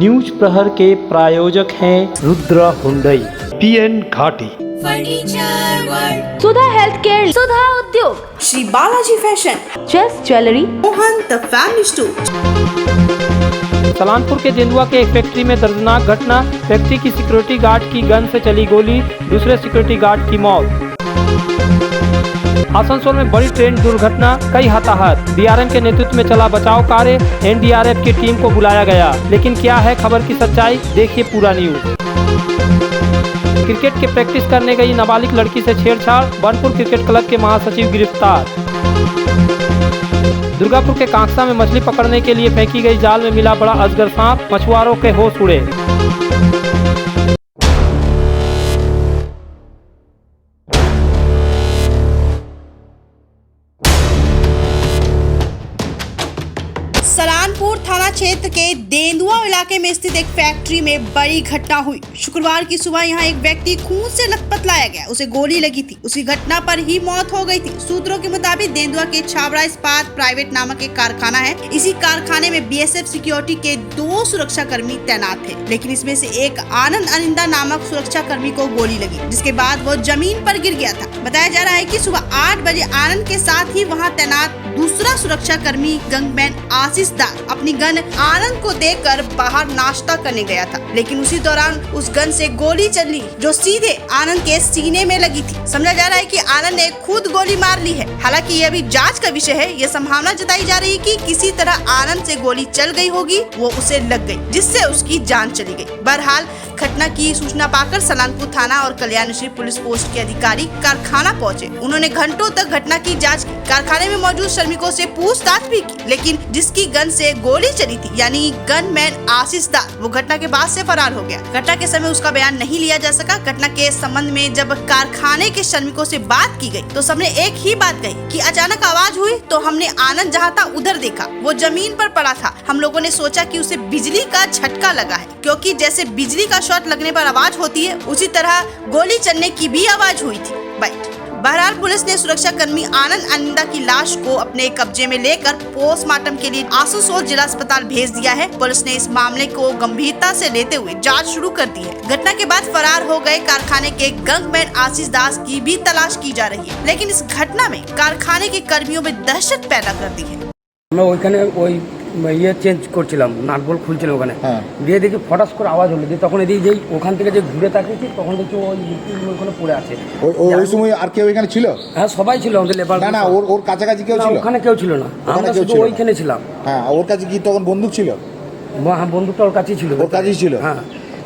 News प्रहर के प्रायोजक हैं Rudra Hyundai, PN Ghati, furniture world, Sudha health care, Sudha Udyog, Shri Balaji fashion, chess jewellery, Mohan the family store. Salanpur के तेंदुआ के एक फैक्ट्री में दर्दनाक घटना। फैक्ट्री की सिक्योरिटी गार्ड की गन से चली गोली, दूसरे सिक्योरिटी गार्ड की मौत। आसनसोल में बड़ी ट्रेन दुर्घटना, कई हताहत। DRM के नेतृत्व में चला बचाव कार्य, NDRF की टीम को बुलाया गया। लेकिन क्या है खबर की सच्चाई, देखिए पूरा न्यूज। क्रिकेट के प्रैक्टिस करने गई नाबालिग लड़की से छेड़छाड़, बनपुर क्रिकेट क्लब के महासचिव गिरफ्तार। दुर्गापुर के कांकसा में मछली पकड़ने के लिए फेंकी गई जाल में मिला बड़ा अजगर सांप, मछुआरों के होश उड़े। सलानपुर थाना क्षेत्र के तेंदुआ इलाके में स्थित एक फैक्ट्री में बड़ी घटना हुई। शुक्रवार की सुबह यहां एक व्यक्ति खून से लथपथ लाया गया, उसे गोली लगी थी। उसकी घटना पर ही मौत हो गई थी। सूत्रों के मुताबिक तेंदुआ के छाबड़ा इस्पात प्राइवेट नामक एक कारखाना है। इसी कारखाने में BSF सिक्योरिटी के 2 सुरक्षा कर्मी तैनात थे, लेकिन इसमें से एक आनंद अनिंदा नामक सुरक्षा कर्मी को गोली लगी, जिसके बाद वो जमीन पर गिर गया था। बताया जा रहा है कि सुबह 8 बजे आनंद के साथ ही वहाँ तैनात दूसरा सुरक्षा कर्मी गंगमैन आशीष दास अपनी गन आनंद को देकर बाहर नाश्ता करने गया था, लेकिन उसी दौरान उस गन से गोली चली जो सीधे आनंद के सीने में लगी थी। समझा जा रहा है कि आनंद ने खुद गोली मार ली है। हालांकि यह भी जांच का विषय है। यह संभावना जताई जा रही है कि किसी तरह आनंद से गोली चल गई होगी, वो उसे लग गई, जिससे उसकी जान चली गई। बहरहाल घटना की सूचना पाकर सलानपुर थाना और कल्याणश्री पुलिस पोस्ट के अधिकारी कारखाना पहुंचे। उन्होंने घंटों तक घटना की जांच की, कारखाने में मौजूद श्रमिकों से पूछताछ भी की, लेकिन जिसकी गन से गोली चली थी यानी गनमैन आशीष दास, वो घटना के बाद से फरार हो गया। घटना के समय उसका बयान नहीं लिया जा सका। घटना के संबंध में जब कारखाने के श्रमिकों से बात की गई तो सबने एक ही बात कही कि अचानक आवाज हुई तो हमने आनंद जहाँ था उधर देखा, वो जमीन पर पड़ा था। हम लोगों ने सोचा कि उसे बिजली का झटका लगा है, क्योंकि जैसे बिजली का शॉट लगने पर आवाज होती है, उसी तरह गोली चलने की भी आवाज हुई थी। बहरहाल पुलिस ने सुरक्षा कर्मी आनंद अनिंदा की लाश को अपने कब्जे में लेकर पोस्टमार्टम के लिए आसनसोल जिला अस्पताल भेज दिया है। पुलिस ने इस मामले को गंभीरता से लेते हुए जांच शुरू कर दी है। घटना के बाद फरार हो गए कारखाने के गंगमैन आशीष दास की भी तलाश की जा रही है, लेकिन इस घटना में कारखाने के कर्मियों में दहशत पैदा कर दी है। আমরা ওইখানে ওই ইয়ে চেঞ্জ করছিলাম, নাট বল খুলছিলাম ওখানে, দিয়ে দেখি ফটাস করে আওয়াজ হলো, দিয়ে তখন এদিকে যেই ওখান থেকে যে ঘুরে তাকিয়েছি তখন দেখছি ওই লিকুইড ওখানে পড়ে আছে। ওই সময় আর কেউ এখানে ছিল? হ্যাঁ সবাই ছিল আমাদের লেবার। না না, ওর কাছাকাছি কেউ ছিল? ওখানে কেউ ছিল না, আমরা শুধু ওইখানে ছিলাম। হ্যাঁ, ওর কাছে কি তখন বন্দুক ছিল? হ্যাঁ বন্দুকটা ওর কাছেই ছিল। ওর কাছেই ছিল? হ্যাঁ।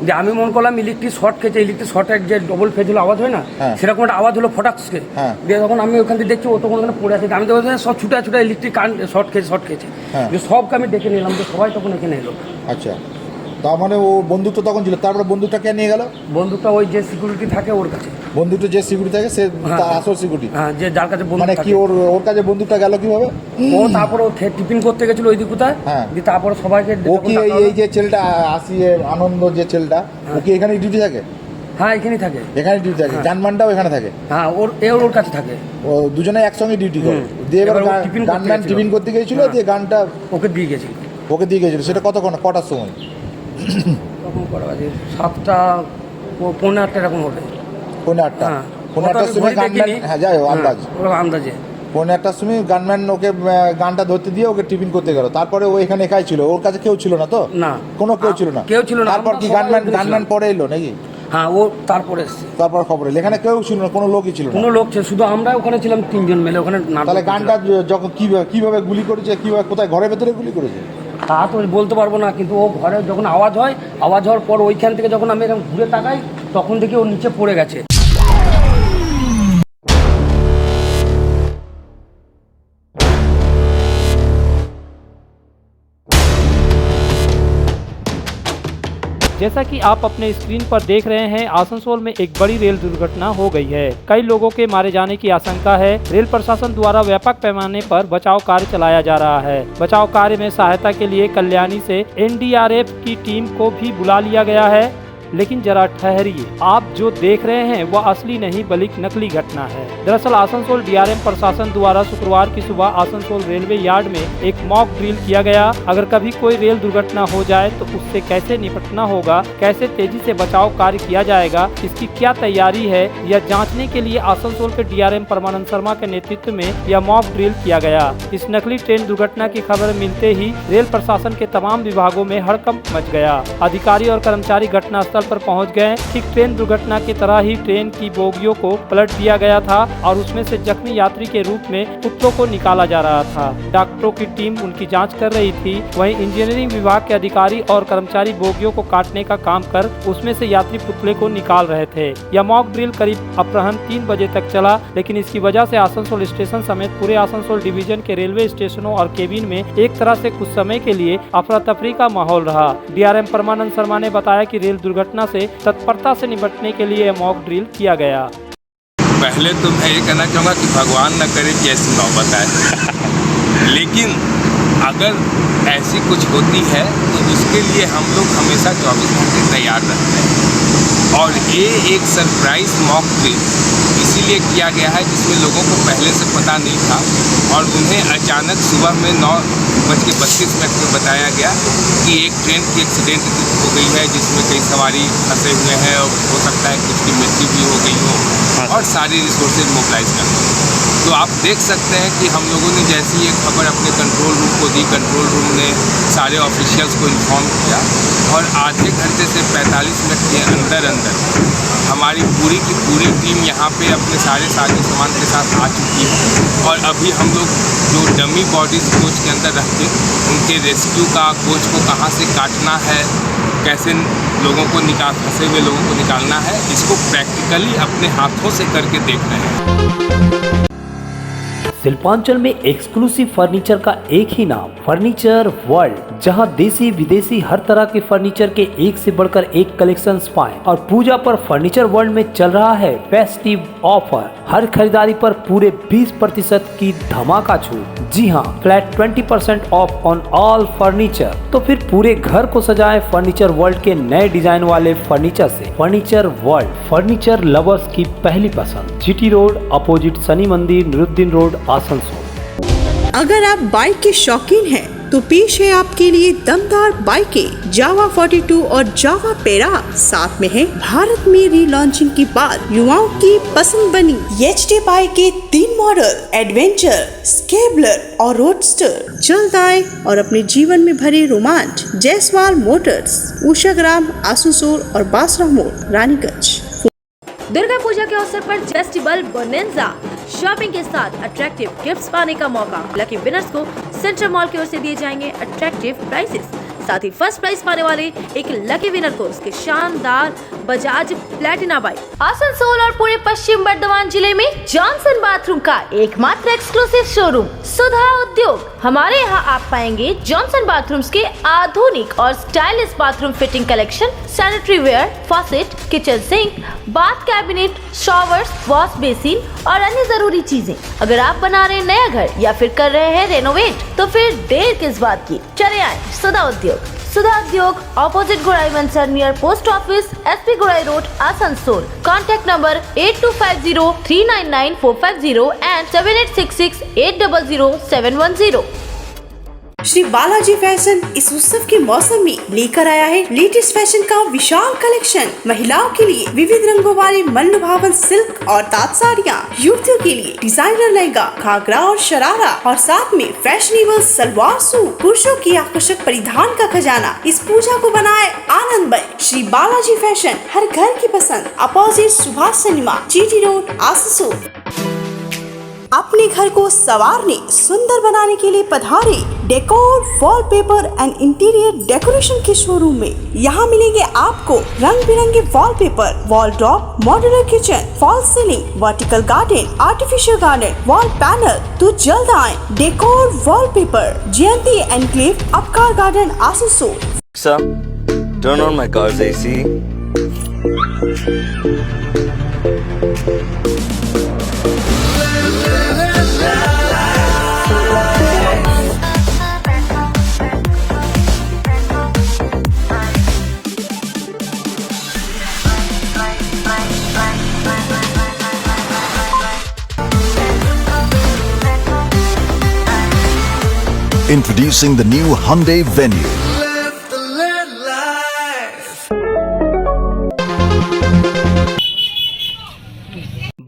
যে আমি মনে করলাম ইলেকট্রিক শর্ট খেয়েছে, ইলেকট্রিক শর্টের যে ডবল ফেজ হলো আওয়াজ হয় না, সেরকম একটা আওয়াজ হলো ফটাক্সকে। দিয়ে তখন আমি ওখান থেকে দেখছি ও তখন ওখানে পড়ে আছে। আমি তো সব ছুটা ছুটা ইলেকট্রিক কারেন্ট শর্ট খেয়েছে। যে সবকে আমি ডেকে নিলাম, যে সবাই তখন এখানে এলো। আচ্ছা, তার মানে ও বন্দুক তো তখন ছিল, তারপরে বন্দুকটা কে নিয়ে গেল? বন্দুকটা ওই যে সিকিউরিটি থাকে ওর কাছে। বন্দুকটা যে সিকিউরিটি থাকে সে তার আসল সিকিউরিটি? হ্যাঁ, যে যার কাছে বন্দুক মানে কি ওর কাছে বন্দুকটা গেল কিভাবে? ও তারপর ও টিফিন করতে গেছিল ওই দিক কোথায়, দিয়ে তারপর সবাইকে। ও কি এই যে ছেলেটা আনন্দ যে ছেলেটা, ও কি এখানে ডিউটি থাকে? হ্যাঁ এখানেই থাকে। এখানে ডিউটি থাকে, গানম্যানটাও এখানে থাকে? হ্যাঁ, ওর কাছে থাকে। ও দুজনে একসঙ্গে ডিউটি করে। দিয়ে এবার গানম্যান টিফিন করতে গিয়েছিল, দিয়ে গানটা ওকে দিয়ে গেছিল। সেটা কটার সময়? তখন কটা বাজে? 7টা 8:30 এরকম হবে। 8:30? 8:30 সময় গানম্যান, হ্যাঁ যাই হোক আন্দাজে 8:30 সময় গানম্যান ওকে গানটা ধরতে দিয়ে ওকে টিফিন করতে গেল। তারপরে ও এখানে একাই ছিল, ওর কাছে কেউ ছিল না তো? না, কোনো কেউ ছিল না। তারপর কি গানম্যান পরে এলো নাকি? হ্যাঁ, ও তারপরে এসছে। তারপর খবর এলো এখানে কেউ ছিল না, কোনো লোকই ছিল না? কোনো লোক ছিল, শুধু আমরা ওখানে ছিলাম 3 জন মিলে ওখানে। তাহলে গানটা যখন কিভাবে গুলি করেছে, কিভাবে কোথায়, ঘরের ভেতরে গুলি করেছে? তা তো বলতে পারবো না, কিন্তু ও ঘরে যখন আওয়াজ হওয়ার পর ওইখান থেকে যখন আমি এরকম ঘুরে তাকাই তখন থেকে ও নিচে পড়ে গেছে। जैसा कि आप अपने स्क्रीन पर देख रहे हैं, आसनसोल में एक बड़ी रेल दुर्घटना हो गई है। कई लोगों के मारे जाने की आशंका है। रेल प्रशासन द्वारा व्यापक पैमाने पर बचाव कार्य चलाया जा रहा है। बचाव कार्य में सहायता के लिए कल्याणी से NDRF की टीम को भी बुला लिया गया है। लेकिन जरा ठहरिए, आप जो देख रहे हैं वह असली नहीं बल्कि नकली घटना है। दरअसल आसनसोल डीआरएम प्रशासन द्वारा शुक्रवार की सुबह आसनसोल रेलवे यार्ड में एक मॉक ड्रिल किया गया। अगर कभी कोई रेल दुर्घटना हो जाए तो उससे कैसे निपटना होगा, कैसे तेजी से बचाव कार्य किया जाएगा, इसकी क्या तैयारी है, यह जांचने के लिए आसनसोल के डीआरएम परमानंद शर्मा के नेतृत्व में यह मॉक ड्रिल किया गया। इस नकली ट्रेन दुर्घटना की खबर मिलते ही रेल प्रशासन के तमाम विभागों में हड़कंप मच गया। अधिकारी और कर्मचारी घटनास्थल पर पहुंच गए। ठीक ट्रेन दुर्घटना की तरह ही ट्रेन की बोगियों को पलट दिया गया था और उसमें से जख्मी यात्री के रूप में पुतलों को निकाला जा रहा था। डॉक्टरों की टीम उनकी जांच कर रही थी। वहीं इंजीनियरिंग विभाग के अधिकारी और कर्मचारी बोगियों को काटने का काम कर उसमें से यात्री पुतले को निकाल रहे थे। यह मॉक ड्रिल करीब अपराह्न 3 बजे तक चला, लेकिन इसकी वजह से आसनसोल स्टेशन समेत पूरे आसनसोल डिवीजन के रेलवे स्टेशनों और केबिन में एक तरह से कुछ समय के लिए अफरा तफरी का माहौल रहा। डीआरएम परमानंद शर्मा ने बताया कि रेल दुर्घटना से तत्परता से निपटने के लिए मॉक ड्रिल किया गया। पहले तो मैं ये कहना चाहूँगा कि भगवान न करे कि ऐसी नौबत आए लेकिन अगर ऐसी कुछ होती है तो उसके लिए हम लोग हमेशा 24 घंटे तैयार रहते हैं और ये एक सरप्राइज मॉक ड्रिल इसीलिए किया गया है जिसमें लोगों को पहले से पता नहीं था और उन्हें अचानक सुबह में 9:32 में बताया गया कि एक ट्रेन की एक्सीडेंट हो गई है जिसमें कई सवारी फंसे हुए हैं और हो सकता है कुछ की मृत्यु भी हो गई हो और सारी रिसोर्सेज मोबिलाइज करते हैं। तो आप देख सकते हैं कि हम लोगों ने जैसी ये खबर अपने कंट्रोल रूम को दी, कंट्रोल रूम ने सारे ऑफिशियल्स को इन्फॉर्म किया और आधे घंटे से 45 मिनट के अंदर हमारी पूरी की पूरी टीम यहाँ पे अपने सारे साजो सामान के साथ आ चुकी है और अभी हम लोग जो डमी बॉडीज़ कोच के अंदर रख के उनके रेस्क्यू का, कोच को कहाँ से काटना है, कैसे लोगों को फंसे हुए लोगों को निकालना है, इसको प्रैक्टिकली अपने हाथों से करके देख रहे हैं। शिल्पांचल में एक्सक्लूसिव फर्नीचर का एक ही नाम, फर्नीचर वर्ल्ड, जहां देसी विदेशी हर तरह के फर्नीचर के एक से बढ़कर एक कलेक्शंस पाएं। और पूजा पर फर्नीचर वर्ल्ड में चल रहा है फेस्टिव ऑफर, हर खरीदारी पर पूरे 20% की धमाका छूट। जी हां, flat 20% of on all furniture. तो फिर पूरे घर को सजाएं फर्नीचर वर्ल्ड के नए डिजाइन वाले फर्नीचर से। फर्नीचर वर्ल्ड, फर्नीचर लवर्स की पहली पसंद। जीटी रोड अपोजिट शनि मंदिर, निरुद्दीन रोड, आसनसोल। अगर आप बाइक के शौकीन हैं तो पेश है आपके लिए दमदार बाइकें जावा 42 और जावा पेरा। साथ में है भारत में रीलॉन्चिंग के बाद युवाओं की पसंद बनी एचडी बाइक के 3 मॉडल, एडवेंचर, स्केबलर और रोडस्टर। जल्द आए और अपने जीवन में भरे रोमांच। जयसवाल मोटर्स, उषाग्राम, आसनसोल और बासरा मोड़, रानीगंज। दुर्गा पूजा के अवसर पर फेस्टिवल बोनेंजा शॉपिंग के साथ अट्रैक्टिव गिफ्ट्स पाने का मौका। लकी विनर्स को सेंट्रल मॉल की ओर से दिए जाएंगे अट्रैक्टिव प्राइजेस। साथ ही फर्स्ट प्राइज पाने वाले एक लकी विनर को उसके शानदार बजाज प्लैटिना बाइक। आसनसोल और पूरे पश्चिम बर्धमान जिले में जॉनसन बाथरूम का एकमात्र एक्सक्लूसिव शोरूम सुधा उद्योग। हमारे यहाँ आप पाएंगे जॉनसन बाथरूम्स के आधुनिक और stylish bathroom fitting collection, sanitary ware, faucet, kitchen sink, bath cabinet, showers, wash basin और अन्य जरूरी चीजें। अगर आप बना रहे हैं नया घर या फिर कर रहे हैं रेनोवेट तो फिर देर किस बात की, चले आए सुधा उद्योग। सुधा उद्योग ऑपोजिट गोराई वंसर near post office, SP Gorai road, Asansol. Contact number 8250399450 and 7866800710। Shri Balaji fashion इस उत्सव के मौसम में लेकर आया है लेटेस्ट फैशन का विशाल कलेक्शन। महिलाओं के लिए विविध रंगों वाले मनलुभावन सिल्क और ताँत साड़ियाँ, युवतियों के लिए डिजाइनर लहंगा, घाघरा और शरारा और साथ में फैशनेबल सलवार सूट। पुरुषों की आकर्षक परिधान का खजाना इस पूजा को बनाए आनंदमय। श्री बालाजी फैशन, हर घर की पसंद, opposite Subhash cinema, GT road, Asansol. अपने घर को संवारने, सुंदर बनाने के लिए पधारे decor, wallpaper and interior decoration के शोरूम में। यहाँ मिलेंगे आपको रंग बिरंगे wallpaper, wall drop, modular kitchen, fall ceiling, vertical garden, artificial garden, wall panel. तो जल्द आए decor wallpaper, Jayanti enclave, Apkar garden, Asansol. Sir, turn on my car's AC. Introducing the new Hyundai Venue.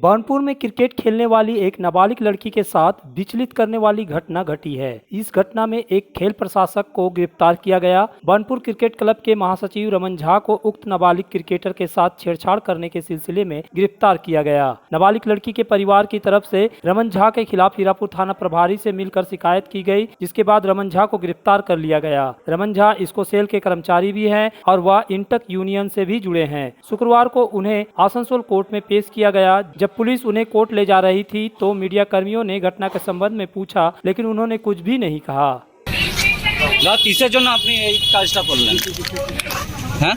Burnpur में क्रिकेट खेलने वाली एक नाबालिग लड़की के साथ विचलित करने वाली घटना घटी है। इस घटना में एक खेल प्रशासक को गिरफ्तार किया गया। बर्नपुर क्रिकेट क्लब के महासचिव रमन झा को उक्त नाबालिग क्रिकेटर के साथ छेड़छाड़ करने के सिलसिले में गिरफ्तार किया गया। नाबालिग लड़की के परिवार की तरफ से रमन झा के खिलाफ हीरापुर थाना प्रभारी से मिलकर शिकायत की गई, जिसके बाद रमन झा को गिरफ्तार कर लिया गया। रमन झा इसको सेल के कर्मचारी भी हैं और वह इंटक यूनियन से भी जुड़े हैं। शुक्रवार को उन्हें आसनसोल कोर्ट में पेश किया गया। जब पुलिस उन्हें कोर्ट ले जा रही थी तो मीडिया कर्मियों ने घटना के संबंध में पूछा, लेकिन उन्होंने कुछ भी नहीं कहा। কিসের জন্য আপনি এই কাজটা করলেন? হ্যাঁ,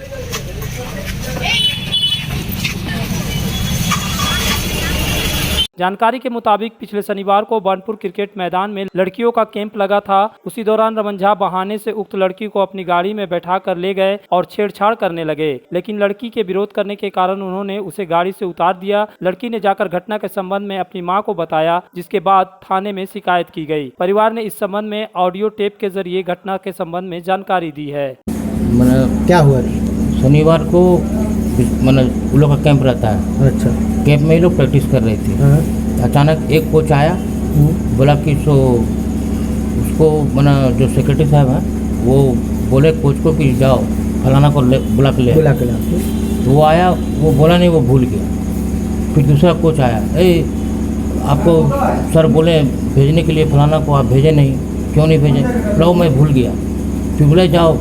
जानकारी के मुताबिक पिछले शनिवार को बर्नपुर क्रिकेट मैदान में लड़कियों का कैंप लगा था। उसी दौरान रमन झा बहाने से उक्त लड़की को अपनी गाड़ी में बैठा कर ले गए और छेड़छाड़ करने लगे, लेकिन लड़की के विरोध करने के कारण उन्होंने उसे गाड़ी से उतार दिया। लड़की ने जाकर घटना के संबंध में अपनी मां को बताया, जिसके बाद थाने में शिकायत की गई। परिवार ने इस संबंध में ऑडियो टेप के जरिए घटना के संबंध में जानकारी दी है। क्या हुआ? शनिवार को उन लोग का कैंप रहता है। अच्छा। कैंप में ही लोग प्रैक्टिस कर रहे थे। अचानक एक कोच आया, बोला कि उसको जो सेक्रेटरी साहब है वो बोले कोच को कि जाओ फलाना को बुला के ले। तो वो आया, वो बोला नहीं, वो भूल गया। फिर दूसरा कोच आया, आपको सर बोले भेजने के लिए फलाना को, आप भेजे नहीं, क्यों नहीं भेजे? लो मैं भूल गया। फिर बोले जाओ,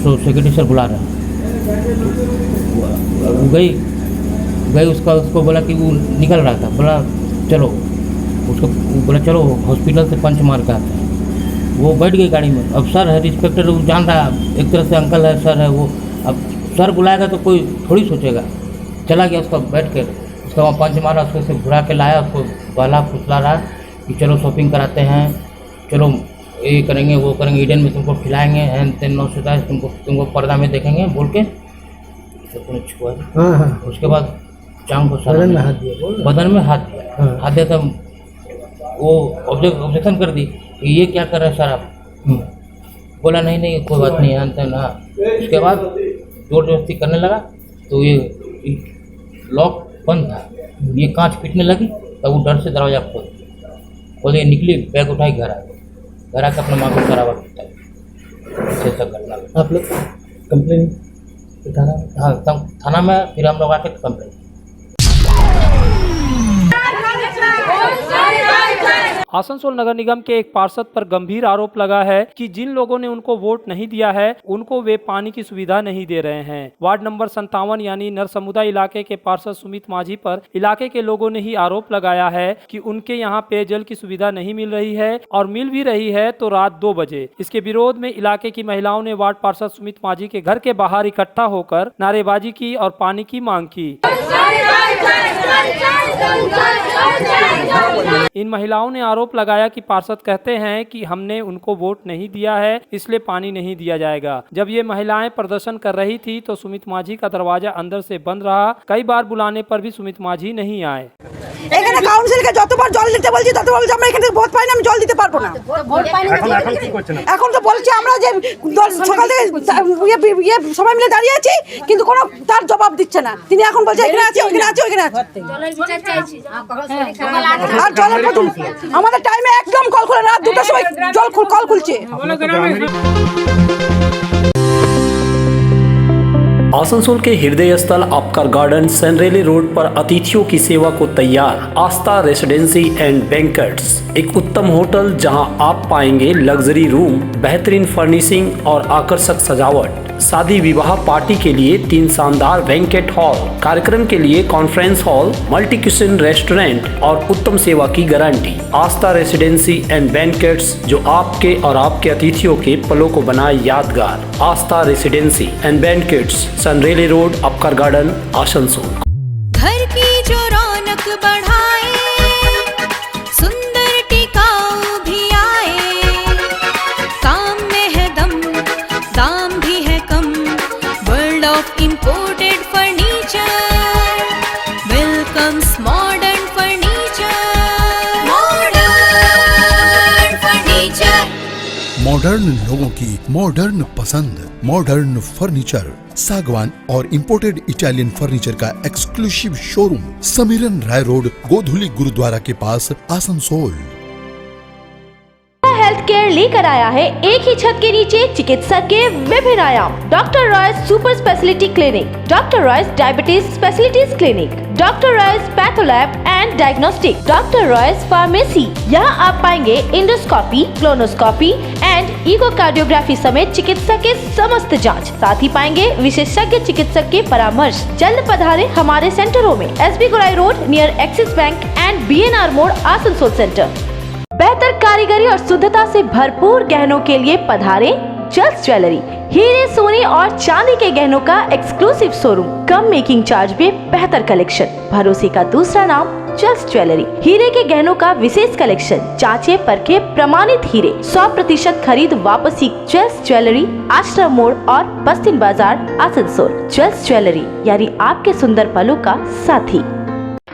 तो सेक्रेटरी सर बुला रहा। गई उसको बोला कि वो निकल रहा था, बोला चलो, उसको बोला चलो हॉस्पिटल से पंच मार के आते हैं। वो बैठ गई गाड़ी में। अब सर है, इंस्पेक्टर, वो जान रहा है एक तरह से अंकल है, सर है वो। अब सर बुलाएगा तो कोई थोड़ी सोचेगा। चला गया, उसका बैठ कर उसका वहाँ पंच मारा, उसको से घुरा के लाया, उसको बहला फुसला रहा कि चलो शॉपिंग कराते हैं, चलो ये करेंगे, वो करेंगे, ईडन में तुमको खिलाएंगे, हैन तेन नौ सुधा, तुमको पर्दा में देखेंगे बोल के छुआ। उसके बाद चांग को बदन में हाथ दिया। हाथ दिया तब वो ऑब्जेक्शन कर दी कि ये क्या कर रहे हैं सर आप? बोला नहीं कोई बात नहीं है ना। उसके बाद जोर जबरदस्ती करने लगा तो ये लॉक बंद था, ये कांच पीटने लगी, तब वो डर से दरवाजा खोले, निकली, बैग उठाई, घर आकर अपने माँ को सरावा पीटा। आप लोग कंप्लेन थाना में, फिर हम लोग आके कंप्लेन। आसनसोल नगर निगम के एक पार्षद पर गंभीर आरोप लगा है कि जिन लोगों ने उनको वोट नहीं दिया है उनको वे पानी की सुविधा नहीं दे रहे हैं। वार्ड नंबर 57 यानी नरसमुदा इलाके के पार्षद सुमित माझी पर इलाके के लोगों ने ही आरोप लगाया है कि उनके यहाँ पेयजल की सुविधा नहीं मिल रही है, और मिल भी रही है तो रात 2 बजे। इसके विरोध में इलाके की महिलाओं ने वार्ड पार्षद सुमित माझी के घर के बाहर इकट्ठा होकर नारेबाजी की और पानी की मांग की। इन महिलाओं ने आरोप लगाया कि पार्षद कहते हैं कि हमने उनको वोट नहीं दिया है, इसलिए पानी नहीं दिया जाएगा। जब ये महिलाएं प्रदर्शन कर रही थी तो सुमित माझी का दरवाजा अंदर से बंद रहा। कई बार बुलाने पर भी सुमित माझी नहीं आए। এখানে কাউন্সিলকে যতবার জল দিতে বলছি ততবার বলছি আমরা এখান থেকে ভোট পাই না, আমি জল দিতে পারবো না। এখন তো বলছি আমরা যে সকাল থেকে সবাই মিলে দাঁড়িয়ে আছি, কিন্তু কোনো তার জবাব দিচ্ছে না। তিনি এখন বলছে এখানে আছে, ওখানে আছে, ওখানে আছে। আর জলের প্রথম আমাদের টাইমে একদম কল খুলে, রাত 2টার সময় কল খুলছে। आसनसोल के हृदय स्थल आपकर गार्डन सनरेली रोड पर अतिथियों की सेवा को तैयार आस्था रेसिडेंसी एंड बैंक्वेट्स, एक उत्तम होटल जहां आप पाएंगे लग्जरी रूम, बेहतरीन फर्निशिंग और आकर्षक सजावट। शादी विवाह पार्टी के लिए 3 शानदार बैंक्वेट हॉल, कार्यक्रम के लिए conference hall, multi kitchen restaurant और उत्तम सेवा की guarantee. Aastha residency and banquets, जो आपके और आपके अतिथियों के पलों को बनाए यादगार। Aastha residency and banquets, Senraleigh road, Apkar garden, Asansol. घर की जो रौनक बढ़ाए, सुंदर टिकाऊ भी आए, काम में है दम, दाम भी है कम, world of imported furniture, welcomes modern furniture, modern furniture. Modern लोगों की मॉडर्न पसंद, मॉडर्न फर्नीचर, सागवान और इंपोर्टेड इटालियन फर्नीचर का exclusive showroom, Samiran Roy road, Godhuli Gurudwara के पास, आसनसोल। हेल्थ केयर लेकर आया है एक ही छत के नीचे चिकित्सा के विभिन्न आयाम। Doctor Royce super speciality clinic, doctor Royce diabetes specialities clinic, doctor Royce patholab and diagnostic, doctor Royce pharmacy. यहाँ आप पाएंगे इंडोस्कोपी, क्लोनोस्कोपी एंड इकोकार्डियोग्राफी समेत चिकित्सा के समस्त जांच। साथ ही पाएंगे विशेषज्ञ चिकित्सक के परामर्श। जल्द पधारे हमारे सेंटरों में SB Gorai road near axis bank and BNR मोड़, आसनसोल सेंटर। बेहतर कारीगरी और शुद्धता से भरपूर गहनों के लिए पधारे जस्ट ज्वेलरी। हीरे, सोने और चांदी के गहनों का एक्सक्लूसिव शोरूम, कम मेकिंग चार्ज में बेहतर कलेक्शन, भरोसे का दूसरा नाम जस्ट ज्वेलरी। हीरे के गहनों का विशेष कलेक्शन, जांचे परखे प्रमाणित हीरे, 100% खरीद वापसी। जस्ट ज्वेलरी, आश्रम मोड़ और बस्तिन बाजार, आसनसोल। जस्ट ज्वेलरी यानी आपके सुंदर पलों का साथी।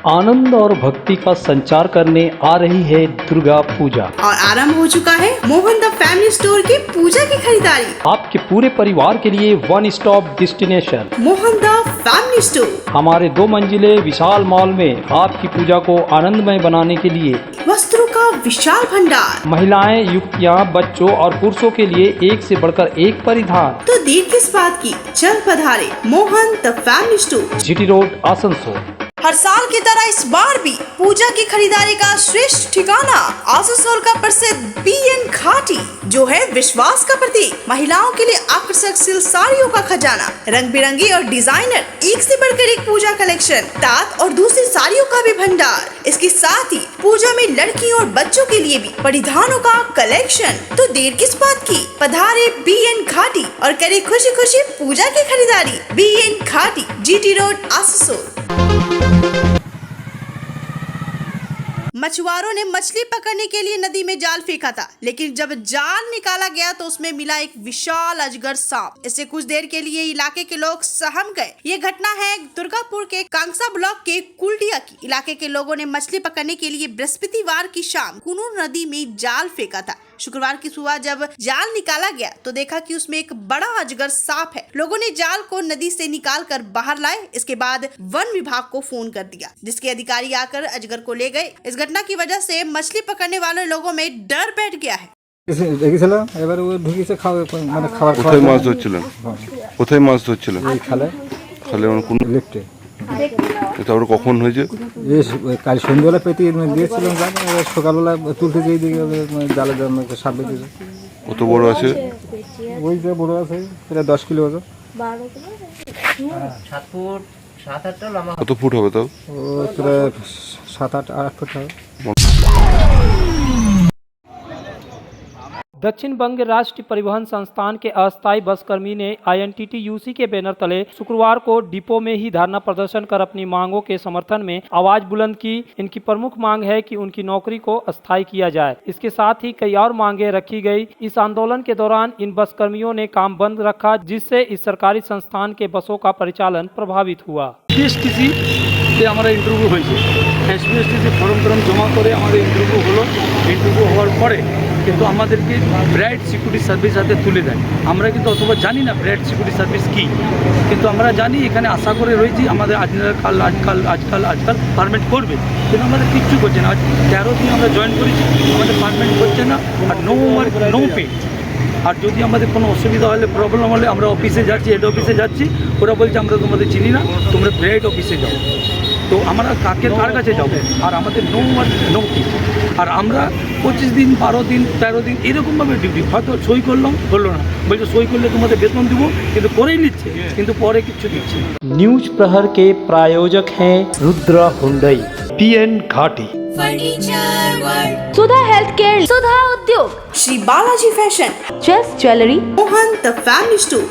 आनंद और भक्ति का संचार करने आ रही है दुर्गा पूजा और आरंभ हो चुका है मोहन द फैमिली स्टोर की पूजा की खरीदारी। आपके पूरे परिवार के लिए one stop destination Mohan the family store. हमारे 2 मंजिले विशाल मॉल में आपकी पूजा को आनंदमय बनाने के लिए वस्त्रों का विशाल भंडार, महिलाएं, युवतियां, बच्चों और पुरुषों के लिए एक से बढ़कर एक परिधान। तो देर किस बात की, चल पधारे Mohan the family store, GT road, Asansol. हर साल की तरह इस बार भी पूजा की खरीदारी का श्रेष्ठ ठिकाना आसनसोल का प्रसिद्ध बीएन घाटी, जो है विश्वास का प्रतीक। महिलाओं के लिए आकर्षक सिल्क साड़ियों का खजाना, रंग बिरंगी और डिजाइनर एक से बढ़कर एक पूजा कलेक्शन, तात और दूसरी साड़ियों का भी भंडार। इसके साथ ही पूजा में लड़कियों और बच्चों के लिए भी परिधानों का कलेक्शन। तो देर किस बात की, पधारे बीएन घाटी और करे खुशी खुशी पूजा की खरीदारी। बीएन घाटी, जीटी रोड, आसनसोल। मछुआरों ने मछली पकड़ने के लिए नदी में जाल फेंका था, लेकिन जब जाल निकाला गया तो उसमें मिला एक विशाल अजगर सांप। इससे कुछ देर के लिए इलाके के लोग सहम गए। ये घटना है दुर्गापुर के कांगसा ब्लॉक के कुलडिया की। इलाके के लोगों ने मछली पकड़ने के लिए बृहस्पतिवार की शाम कुनूर नदी में जाल फेंका था। शुक्रवार की सुबह जब जाल निकाला गया तो देखा कि उसमें एक बड़ा अजगर सांप है। लोगों ने जाल को नदी से निकालकर बाहर लाए। इसके बाद वन विभाग को फोन कर दिया, जिसके अधिकारी आकर अजगर को ले गए। इस घटना की वजह से मछली पकड़ने वाले लोगों में डर बैठ गया है। তারপরে কখন হয়েছে? কাল সন্ধ্যাবেলা পেতে দিয়েছিলাম, সকালবেলা তুলতে যেই দিকে জালের জন্য সাপ বেঁধেছে। কত বড় আছে? ওই যে বড় আছে প্রায় 10 কিলো ওজন। 7 ফুট 7-8 লম্বা। কত ফুট হবে তাও? ও প্রায় 7-8 ফুট হবে। दक्षिण बंग राष्ट्रीय परिवहन संस्थान के अस्थायी बस कर्मी ने INTTUC के बैनर तले शुक्रवार को डिपो में ही धरना प्रदर्शन कर अपनी मांगों के समर्थन में आवाज बुलंद की। इनकी प्रमुख मांग है कि उनकी नौकरी को अस्थायी किया जाए। इसके साथ ही कई और मांगे रखी गई। इस आंदोलन के दौरान इन बस कर्मियों ने काम बंद रखा, जिससे इस सरकारी संस्थान के बसों का परिचालन प्रभावित हुआ। इंटरव्यू एसपीएसटी फर्म जमा कर इंटरव्यू हलो। इंटरव्यू हওয়ার পরে কিন্তু আমাদেরকে ব্রাইট সিকিউরিটি সার্ভিস হাতে তুলে দেয়। আমরা কিন্তু অথবা জানি না ব্রাইট সিকিউরিটি সার্ভিস কি, কিন্তু আমরা জানি এখানে আশা করে রয়েছি আমাদের আজকাল পারমিট করবে, কিন্তু আমাদের কিচ্ছু করছে না। 13 দিন আমরা জয়েন করেছি, আমাদের পারমিট করছে না, আর নো ওয়ার্ক নো পে। আর যদি আমাদের কোনো অসুবিধা হলে প্রবলেম হলে আমরা অফিসে যাচ্ছি, হেড অফিসে যাচ্ছি, ওরা বলছে আমরা তোমাদের চিনি না, তোমরা ব্রাইট অফিসে যাও। তো আমরা কার কাছে যাবো? আর আমাদের নো ওয়ার্ক নো পে। আর আমরা 25 दिन 12 दिन 13 दिन এরকমভাবে ডিউটি, হয়তো সই করলাম হলো না, বলছে সই করলে তোমাদের বেতন দিব, কিন্তু করেই নিচ্ছে, কিন্তু পরে কিছু দিচ্ছে। न्यूज प्रहर के प्रायोजक हैं रुद्रा हुंडई, बीएन घाटी, furniture world, Sudha health care, Sudha Udyog, Shri Balaji fashion, just jewellery, Mohan the family store.